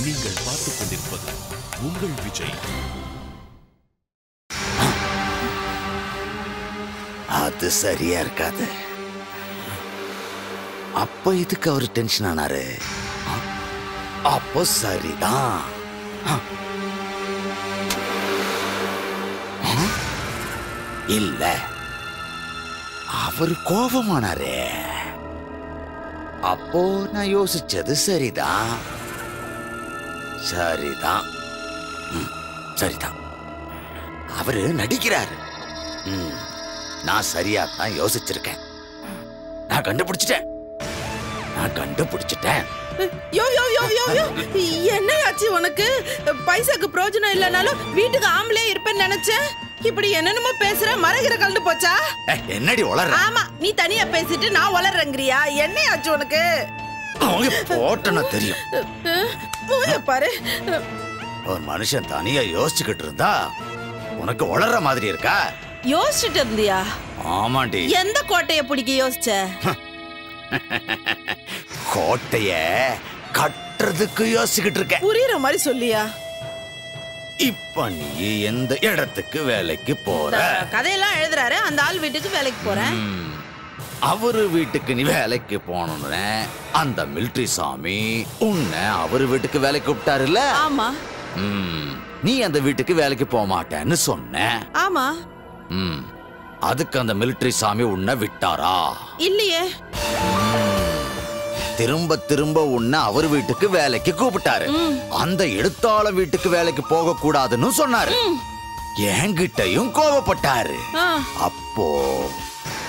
நீங்கள் பார்த்துக் கொண்டிருப்பது உங்கள் விஜய். அது சரியா இருக்காது. அப்ப இதுக்கு அவர் டென்ஷன் ஆனாரு. அப்போ சரிதான். இல்ல, அவர் கோபமானாரே. அப்போ நான் யோசிச்சது சரிதான். சரிதான் சரிதான். அவரு நடிக்கிறாரு. நான் சரியா தான் யோசிச்சிருக்கேன். நான் கண்டுபிடிச்சிட்டேன். யோ யோ யோ யோ யோ, என்ன ஆச்சு உனக்கு? பைசாக்கு பிரயோஜனம் இல்லனாலும் வீட்டுக்கு ஆம்பளே இருப்பேன்னு நினைச்சேன். இப்படி என்னென்னமோ பேசுற, மரகிற கலந்து போச்சா? என்னடி உளற? ஆமா, நீ தனியா பேசிட்டு நான் உளறங்கறியா? என்ன ஆச்சு உனக்கு? அவங்க போட்டனா தெரியும். பாரு, ஒரு மனுஷன் தனியா யோசிச்சுக்கிட்டு இருந்தா உனக்கு உளற மாதிரி இருக்கா? யோசிச்சுட்டு இருந்தியா? ஆமாண்டி. எந்த கோட்டைய பிடிக்க யோசிச்ச? கோட்டைய கட்டுறதுக்கு யோசிச்சுக்கிட்டு இருக்க. புரியுற மாதிரி சொல்லியா? இப்ப நீ எந்த இடத்துக்கு வேலைக்கு போற? கதையெல்லாம் எழுதுறாரு, அந்த ஆள் வீட்டுக்கு வேலைக்கு போறேன். அவரு வீட்டுக்கு நீ வேலைக்கு போனோன்னு அந்த மிலிட்டரி சாமி உன்னை அவரு வீட்டுக்கு வேலைக்கு கூப்பிட்டாருல்ல? ஆமா. நீ அந்த வீட்டுக்கு வேலைக்கு போக மாட்டேன்னு சொன்ன. ஆமா. அதுக்கு அந்த மிலிட்டரி சாமி உன்னை விட்டாரா? இல்லையே. திரும்ப திரும்ப உன்னை அவர் வீட்டுக்கு வேலைக்கு கூப்பிட்டாரு. அந்த எழுத்தாளர் வீட்டுக்கு வேலைக்கு போக கூடாதுன்னு சொன்னாரு. என்கிட்டயும் கோபப்பட்டாரு. அப்போ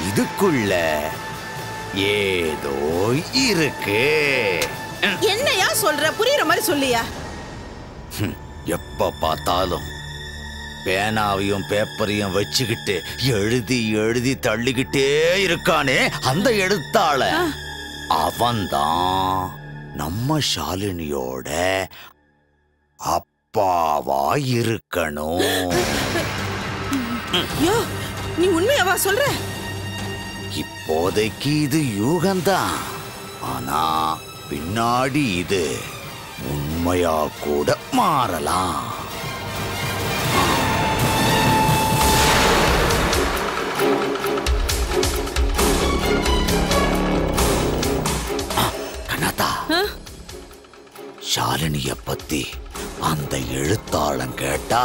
இதுக்குள்ள ஏதோ இருக்கு. என்னையா சொல்ற? புரியுற மாதிரி சொல்லியா? எப்ப பார்த்தாலும் பேனாவையும் பேப்பரையும் வச்சுக்கிட்டு எழுதி எழுதி தள்ளிக்கிட்டே இருக்கானே அந்த எழுத்தாளர், அவன்தான் நம்ம ஷாலினியோட அப்பாவா இருக்கணும். நீ உண்மையாவா சொல்ற? இப்போதைக்கு இது யூகம்தான். ஆனா பின்னாடி இது உண்மையா கூட மாறலாம். கனதா, ஷாலினிய பத்தி அந்த எழுத்தாளன் கேட்டா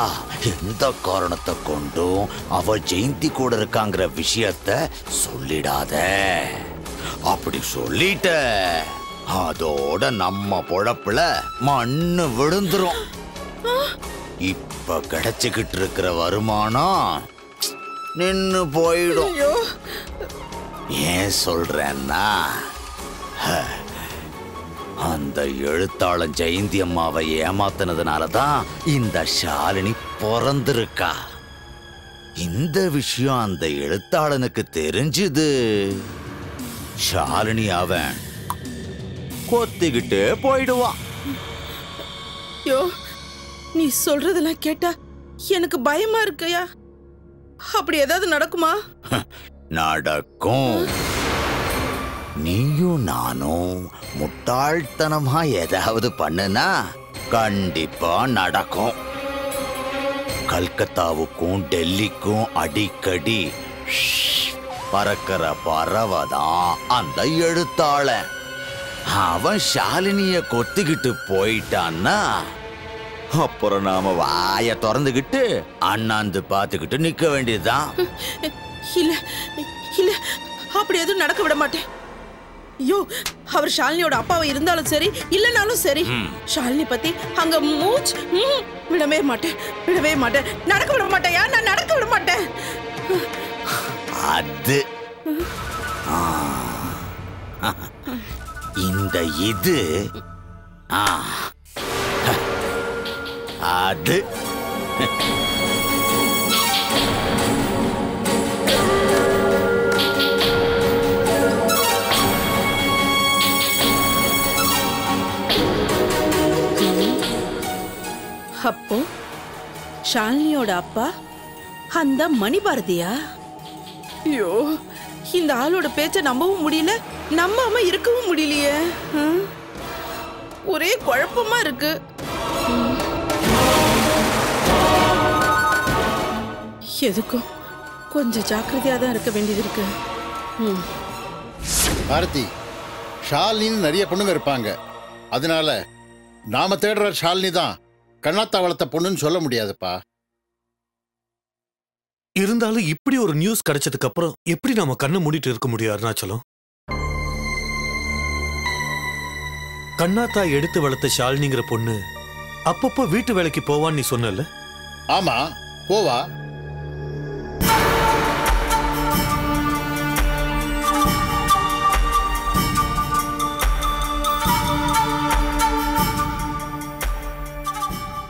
எந்த காரணத்தை கொண்டும் அவ ஜெயந்தி கூட இருக்காங்கிற விஷயத்த சொல்லிடாத. அப்படி சொல்லிட்ட அதோட நம்ம பொழப்புல மண்ணு விழுந்துரும். இப்ப கிடைச்சுக்கிட்டு இருக்கிற வருமானம் நின்னு போயிடும். ஏன் சொல்றேன்னா, அந்த எழுத்தாளன் ஜெயந்தி அம்மாவை ஏமாத்தினதுனாலதான் இந்த ஷாலினி பிறந்திருக்கா. இந்த விஷயம் அந்த எழுத்தாளனுக்கு தெரிஞ்சுது. ஷாலினி அவன் கொத்திக்கிட்டே போயிடுவான். நீ சொல்றதெல்லாம் கேட்டா எனக்கு பயமா இருக்குயா. அப்படி ஏதாவது நடக்குமா? நடக்கும். நீயும் நானும் முட்டாள்தனமா ஏதாவது பண்ணுனா கண்டிப்பா நடக்கும். கல்கத்தாவுக்கும் டெல்லிக்கும் அடிக்கடி பறக்கிற பறவைதான் அந்த எழுத்தாளன். அவன் ஷாலினிய கொத்திக்கிட்டு போயிட்டான்னா அப்புறம் நாம வாய திறந்துகிட்டு அண்ணாந்து பாத்துக்கிட்டு நிக்க வேண்டியதுதான். இல்ல இல்ல, அப்படி எதுவும் நடக்க விட மாட்டேன். ஐயோ, அவர் ஷாலினியோட அப்பாவை இருந்தாலும் சரி இல்லனாலும் சரி, ஷாலினி பத்தி அங்க மூச்சு விடவே மாட்டேன். நடக்க விட மாட்டேன். நான் நடக்க விட மாட்டேன். அது இந்த இது அது அப்போ ஷாலினியோட அப்பா அந்த மணிபாரதியா? ஐயோ, இந்த ஆளோட பேச்ச நம்பவும் முடியல, நம்பாம இருக்கவும் முடியலையே. ஒரே குழப்பமா இருக்கு. எதுக்கும் கொஞ்சம் ஜாக்கிரதையா தான் இருக்க வேண்டியது இருக்கு. பாரதி, ஷாலினின்னு நிறைய பொண்ணுங்க இருப்பாங்க. அதனால நாம தேடுற ஷாலினி தான் கண்ணாத்தா வளர்த்த பொண்ணுன்னு சொல்ல முடியாதுப்பா. இருந்தாலும் இப்படி ஒரு நியூஸ் கிடைச்சதுக்கு அப்புறம் எப்படி நாம கண்ணை மூடிட்டு இருக்க முடியும் அருணாச்சலம்? கண்ணாத்தா எடுத்து வளர்த்த ஷாலினிங்கிற பொண்ணு அப்பப்போ வீட்டு வேலைக்கு போவான்னு நீ சொன்னல? ஆமா, போவா.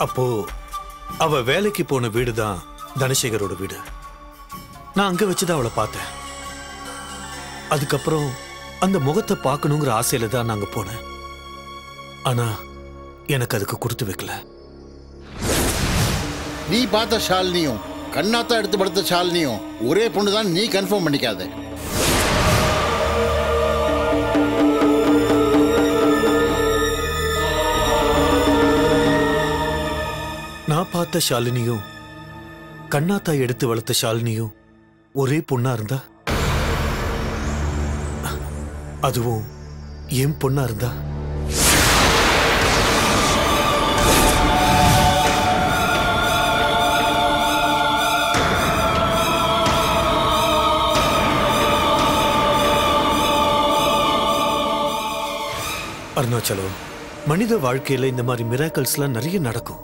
அப்போ அவ வேலைக்கு போன வீடுதான் தனசேகரோட வீடு. நான் அங்க வச்சுதான் அவளை பார்த்தேன். அதுக்கப்புறம் அந்த முகத்தை பார்க்கணுங்கிற ஆசையில தான் நாங்க போனேன். ஆனா எனக்கு அதுக்கு கொடுத்து வைக்கல. நீ பார்த்த ஷாலினியும் கண்ணாத்தா எடுத்து படுத்த ஷாலினியும் ஒரே பொண்ணு தான், நீ கன்ஃபார்ம் பண்ணிக்காத. நான் பார்த்த ஷாலினியும் கண்ணாத்தா எடுத்து வளர்த்த ஷாலினியும் ஒரே பொண்ணா இருந்தா, அதுவும் என் பொண்ணா இருந்தா, அருணாச்சலம், மனித வாழ்க்கையில இந்த மாதிரி மிராக்கல்ஸ்லாம் நிறைய நடக்கும்.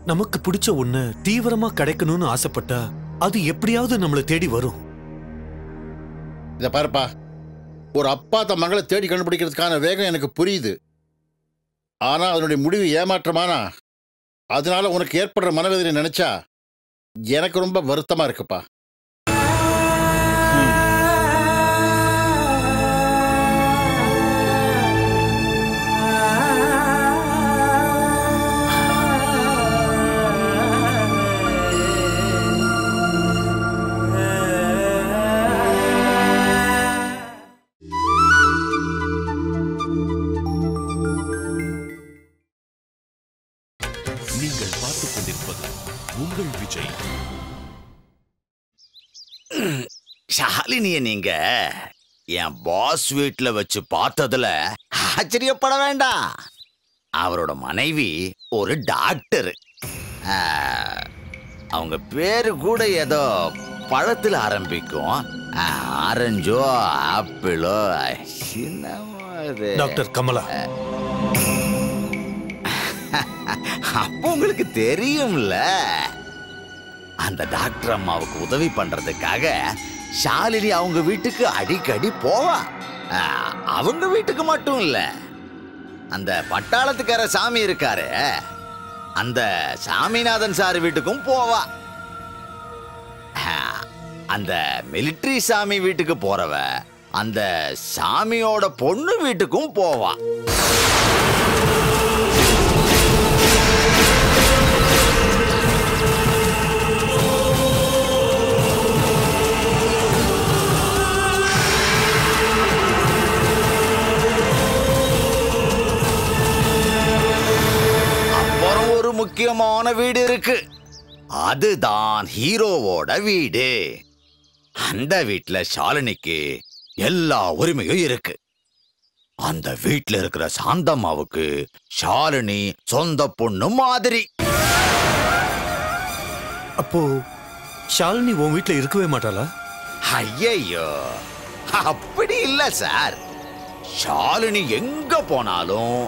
நமக்கு பிடிச்ச ஒண்ணு தீவிரமா கிடைக்கணும்னு ஆசைப்பட்டா அது எப்படியாவது நம்மளை தேடி வரும். இத பாருப்பா, ஒரு அப்பா தன் மகளை தேடி கண்டுபிடிக்கிறதுக்கான வேகம் எனக்கு புரியுது. ஆனா அதனுடைய முடிவு ஏமாற்றமானா அதனால உனக்கு ஏற்படுற மனவேதனை நினைச்சா எனக்கு ரொம்ப வருத்தமா இருக்குப்பா. நீங்கள் பார்த்துக் கொண்டிருப்பது உங்கள் விஜய். ஷாலினிய நீங்க என் பாஸ் வீட்டுல வச்சு பார்த்ததுல ஆச்சரியப்பட வேண்டாம். அவரோட மனைவி ஒரு டாக்டர். அவங்க பேரு கூட ஏதோ பழத்துல ஆரம்பிக்கும். ஆரஞ்சோ ஆப்பிளோ. டாக்டர் கமலா. அப்போ உங்களுக்கு தெரியும்ல. அந்த டாக்டர் அம்மாவுக்கு உதவி பண்றதுக்காக ஷாலினி அவங்க வீட்டுக்கு அடிக்கடி போவா. அவங்க வீட்டுக்கு மட்டும் இல்ல, அந்த பட்டாளத்துக்கார சாமி இருக்காரு, அந்த சாமிநாதன் சார் வீட்டுக்கும் போவா. அந்த மிலிட்டரி சாமி வீட்டுக்கு போறவ அந்த சாமியோட பொண்ணு வீட்டுக்கும் போவா. முக்கியமான வீடு இருக்கு. அதுதான் ஹீரோவோட வீடு. அந்த வீட்டுல ஷாலினிக்கு எல்லா உரிமையும் இருக்கு. அந்த வீட்டுல இருக்கிற சாந்தம்மாவுக்கு ஷாலினி சொந்த பொண்ணு மாதிரி. அப்போ ஷாலினி உன் வீட்டுல இருக்கவே மாட்டாளா? ஐயோ, அப்படி இல்ல சார். ஷாலினி எங்க போனாலும்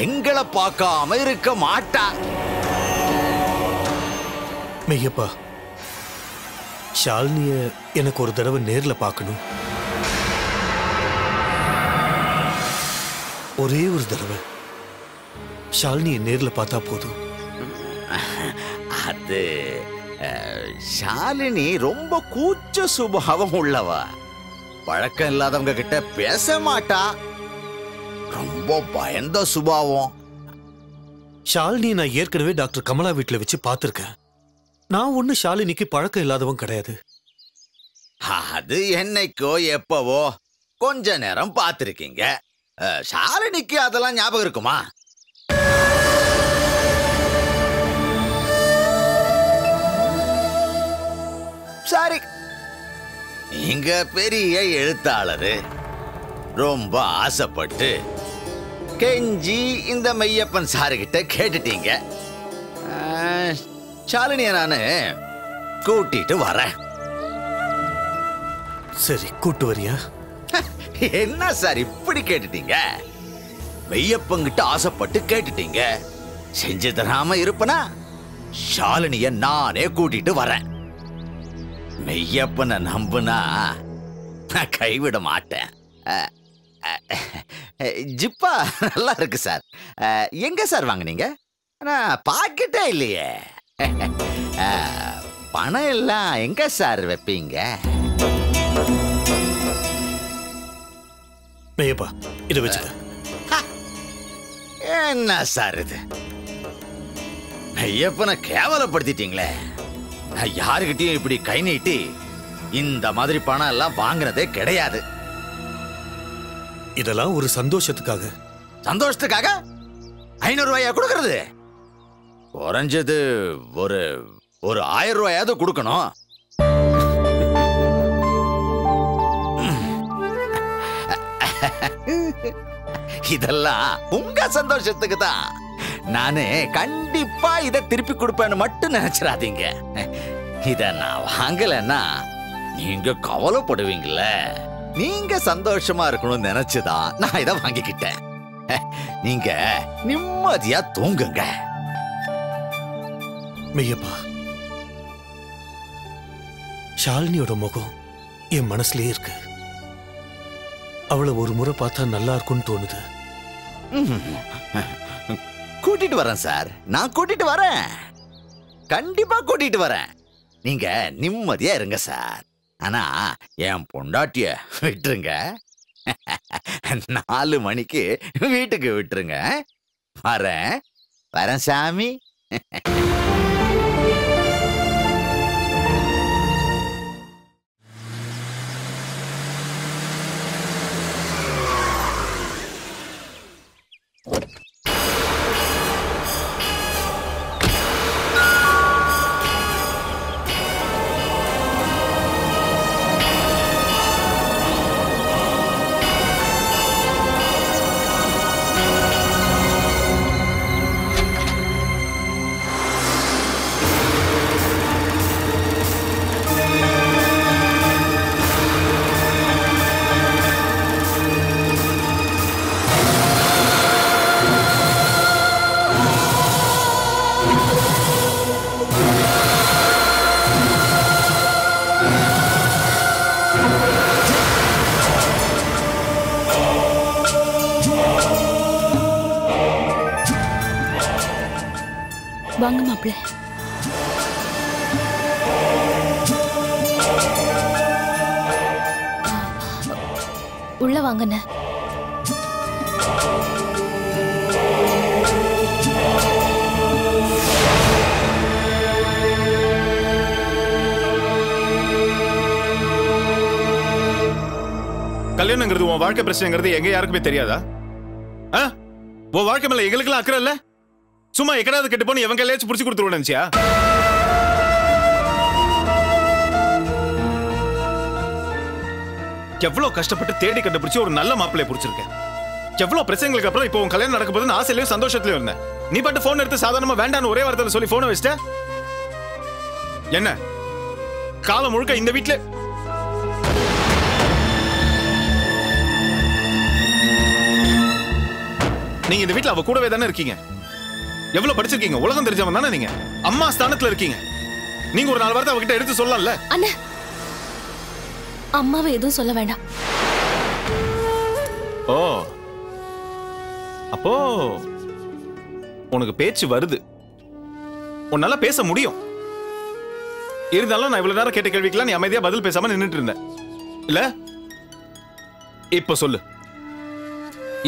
எங்களை பார்க்காம இருக்க மாட்டா. மெய்யப்பா, ஷாலினிய எனக்கு ஒரு தடவை நேர்ல பார்க்கணும். ஒரே ஒரு தடவை ஷாலினிய நேர்ல பார்த்தா போதும். அது ஷாலினி ரொம்ப கூச்ச சுபாவம் உள்ளவா. பழக்கம் இல்லாதவங்க கிட்ட பேச மாட்டா. ரொம்ப பயந்த சுபாவம். ஷாலினி நான் ஏற்கனவே டாக்டர் கமலா வீட்டுல வச்சு பார்த்திருக்கேன். நான் ஒண்ணு ஷாலினிக்கு பழக்கம் இல்லாதவன் கிடையாது. அது என்னைக்கோ எப்பவோ கொஞ்ச நேரம் பார்த்திருக்கீங்க. ஷாலினிக்கு அதெல்லாம் ஞாபகம் இருக்குமா? நீங்க பெரிய எழுத்தாளரு, ரொம்ப ஆசைப்பட்டு கெஞ்சி இந்த மெய்யப்பன் சாருகிட்ட கேட்டுட்டீங்க. ஷாலினிய நானு கூட்டிட்டு வரேன். சரி, கூட்டு வரியா? என்ன சார் இப்படி கேட்டுட்டீங்க? மெய்யப்பங்கிட்ட ஆசைப்பட்டு கேட்டுட்டீங்க, செஞ்சு தராம இருப்பனா? ஷாலினிய நானே கூட்டிட்டு வரேன். மெய்யப்பனை நம்புனா நான் கைவிட மாட்டேன். ஜிப்பா நல்லா இருக்கு சார். எங்க சார் வாங்குனீங்க? பாக்கெட்டே இல்லையே. பணம் எல்லாம் எங்க சார் வைப்பீங்க? மெய்யப்பா, இதை வச்சுக்க. என்ன சார் இது? மெய்யப்பனை கேவலப்படுத்திட்டீங்களே. நான் யாருக்கிட்டையும் இப்படி கை நீட்டி இந்த மாதிரி பணம் எல்லாம் வாங்கினதே கிடையாது. இதெல்லாம் ஒரு சந்தோஷத்துக்காக. சந்தோஷத்துக்காக 500 ரூபாயா கொடுக்கறது? குறைஞ்சது ஒரு 1000 ரூபாயாவது கொடுக்கணும். இதெல்லாம் உங்க சந்தோஷத்துக்கு தான். நானு கண்டிப்பா இதை திருப்பி கொடுப்பேன்னு மட்டும் நினைச்சிடாதீங்க. இத நான் வாங்கலன்னா நீங்க கவலைப்படுவீங்கல்ல. நீங்க சந்தோஷமா இருக்கணும்னு நினைச்சுதான் நான் இதை வாங்கிக்கிட்டேன். நீங்க நிம்மதியா தூங்குங்க. மெய்யப்பா, ஷாலினியோட முகம் என் மனசுலயே இருக்கு. அவளை ஒரு முறை பார்த்தா நல்லா இருக்கும்னு தோணுது. கூட்டிட்டு வரேன் சார், நான் கூட்டிட்டு வரேன். கண்டிப்பா கூட்டிட்டு வரேன். நீங்க நிம்மதியா இருங்க சார். ஆனா என் பொண்டாட்டிய விட்டுருங்க. 4 மணிக்கு வீட்டுக்கு விட்டுருங்க. வரேன் வரேன் சாமி. வாங்க மாப்பிள்ள. உள்ள வாங்கண்ண. கல்யாணங்கிறது உன் வாழ்க்கை பிரச்சனைங்கிறது எங்க யாருக்குமே தெரியாதா? உன் வாழ்க்கை மேல எங்களுக்கெல்லாம் அக்கறை இல்ல? சும்மா எக்கடாவது கெட்டு போன எவங்க கையிலேயே புடிச்சு கொடுத்துருவோம் நினைச்சியா? எவ்வளவு கஷ்டப்பட்டு தேடி கண்டுபிடிச்சு ஒரு நல்ல மாப்பிள்ளைய புடிச்சிருக்கேன். எவ்வளவு பிரச்சனைகளுக்கு அப்புறம் இப்போ உன் கல்யாணம் நடக்க போதுன்னு ஆசையிலையும் சந்தோஷத்திலையும் இருந்தேன். நீ பாட்டு போன் எடுத்து சாதாரணமா வேண்டான்னு ஒரே வார்த்தையில சொல்லி போனை வச்சிட்ட. என்ன காலம் முழுக்க இந்த வீட்டுல நீங்க இந்த வீட்டுல அவ கூடவே தானே இருக்கீங்க. எவ்வளவு படிச்சிருக்கீங்க, உலகம் தெரிஞ்சவன் தானே நீங்க. அம்மா ஸ்தானத்துல இருக்கீங்க. நீங்க ஒரு 4 வார்த்தை அவகிட்ட எடுத்து சொல்லலாம்ல. அண்ணா, அம்மாவை எதுவும் சொல்ல வேண்டாம். ஓ, அப்போ உனக்கு பேச்சு வருது, உன்னால பேச முடியும். இருந்தாலும் நான் இவ்வளவு நேரம் கேட்ட கேள்விக்கெல்லாம் நீ அமைதியா பதில் பேசாம நின்னுட்டு இருந்தேன் இல்ல? இப்ப சொல்லு,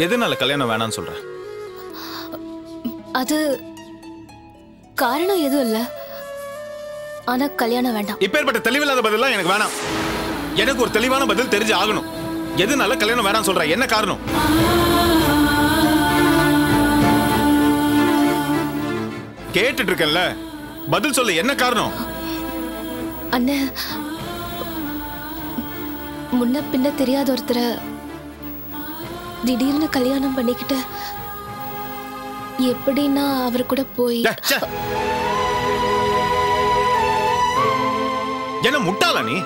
எதனால கல்யாணம் வேணாம்னு சொல்ற? அது காரணம் எதுவும் இல்ல, ஆனா கல்யாணம் வேண்டாம். இப்பேற்பட்ட தெளிவில்லாத பதில் எனக்கு வேணாம். எனக்கு ஒரு தெளிவான பதில் தெரிஞ்சு ஆகணும். எதனால கல்யாணம் வேணாம்னு சொல்ற? என்ன காரணம்? கேட்டுட்டு இருக்கேன்ல, பதில் சொல்லு, என்ன காரணம்? அண்ணே, முன்ன பின்ன தெரியாத ஒருத்தரை திடீர்னு கல்யாணம் பண்ணிக்கிட்டு எப்படி நான் அவர் கூட போய் என்ன முட்டாளா நீ?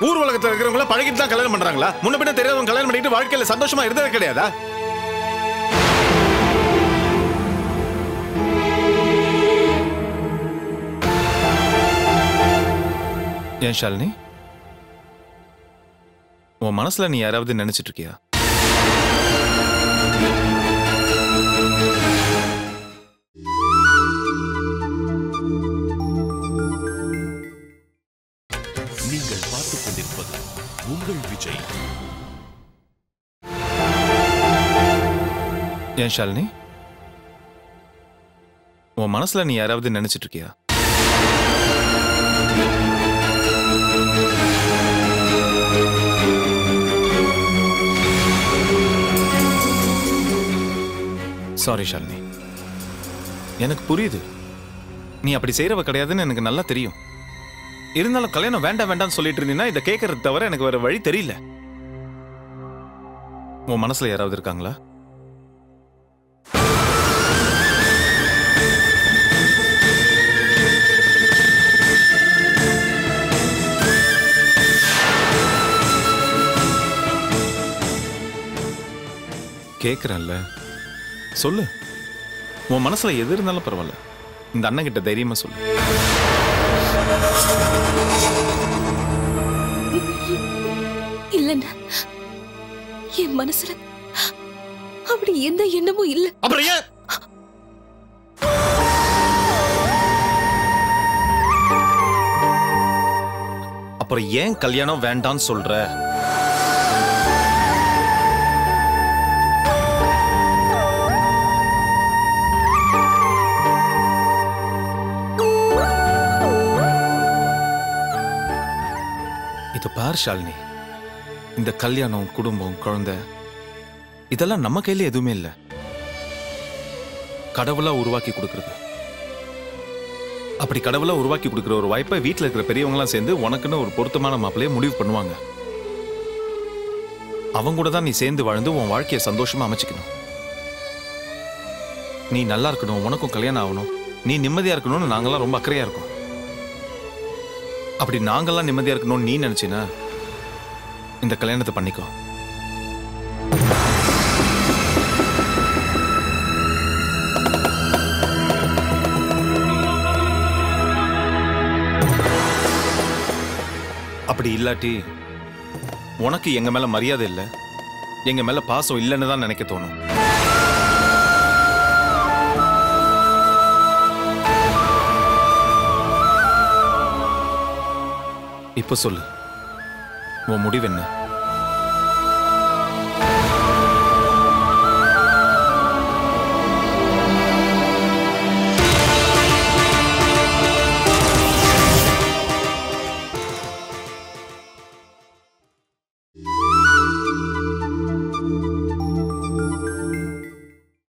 ஊர் உலகத்துல இருக்கிறவங்கள பழகிட்டு தான் கல்யாணம் பண்றாங்களா? முன்ன பின்ன தெரியாதவங்க கல்யாணம் பண்ணிட்டு வாழ்க்கையில சந்தோஷமா இருந்ததே கிடையாதா? ஏன் ஷாலினி, உன் மனசுல நீ யாராவது நினைச்சிட்டு இருக்கியா? நீங்கள் பார்த்துக் கொண்டிருப்பது உங்கள் விஜய். ஏன் ஷாலினி, உன் மனசுல நீ யாராவது நினைச்சிட்டு இருக்கியா? சாரி ஷாலினி, எனக்கு புரியுது நீ அப்படி செய்யறவ கிடையாதுன்னு எனக்கு நல்லா தெரியும். இருந்தாலும் கல்யாணம் வேண்டாம் வேண்டாம்னு சொல்லிட்டு இருந்தீங்கன்னா இதை கேட்கறது தவிர எனக்கு வேற வழி தெரியல. உன் மனசுல யாராவது இருக்காங்களா? கேக்குறேன்ல, சொல்லு. உன் மனசுல எது இருந்தாலும் பரவாயில்ல, இந்த அண்ணன் கிட்ட தைரியமா சொல்லு. இல்லைன்னு என் மனசுல அப்படி எந்த எண்ணமும் இல்ல. அப்புறம் ஏன் அப்புறம் ஏன் கல்யாணம் வேண்டான்னு சொல்ற? இது பார் ஷாலினி, இந்த கல்யாணம், குடும்பம், குழந்தை இதெல்லாம் நம்ம கையில எதுவுமே இல்லை. கடவுளா உருவாக்கி கொடுக்கறது. அப்படி கடவுளா உருவாக்கி கொடுக்குற ஒரு வாய்ப்பை வீட்டில் இருக்கிற பெரியவங்களாம் சேர்ந்து உனக்குன்னு ஒரு பொருத்தமான மாப்பிள்ளையை முடிவு பண்ணுவாங்க. அவங்க கூட தான் நீ சேர்ந்து வாழ்ந்து உன் வாழ்க்கையை சந்தோஷமா அமைச்சுக்கணும். நீ நல்லா இருக்கணும், உனக்கும் கல்யாணம் ஆகணும், நீ நிம்மதியா இருக்கணும்னு நாங்கெல்லாம் ரொம்ப அக்கறையா இருக்கோம். அப்படி நாங்கெல்லாம் நிம்மதியா இருக்கணும்னு நீ நினைச்சினா இந்த கல்யாணத்தை பண்ணிக்கோ. அப்படி இல்லாட்டி உனக்கு எங்க மேல மரியாதை இல்லை, எங்க மேல பாசம் இல்லைன்னு தான் நினைக்க தோணும். இப்ப சொல்லு, உன் முடிவு என்ன?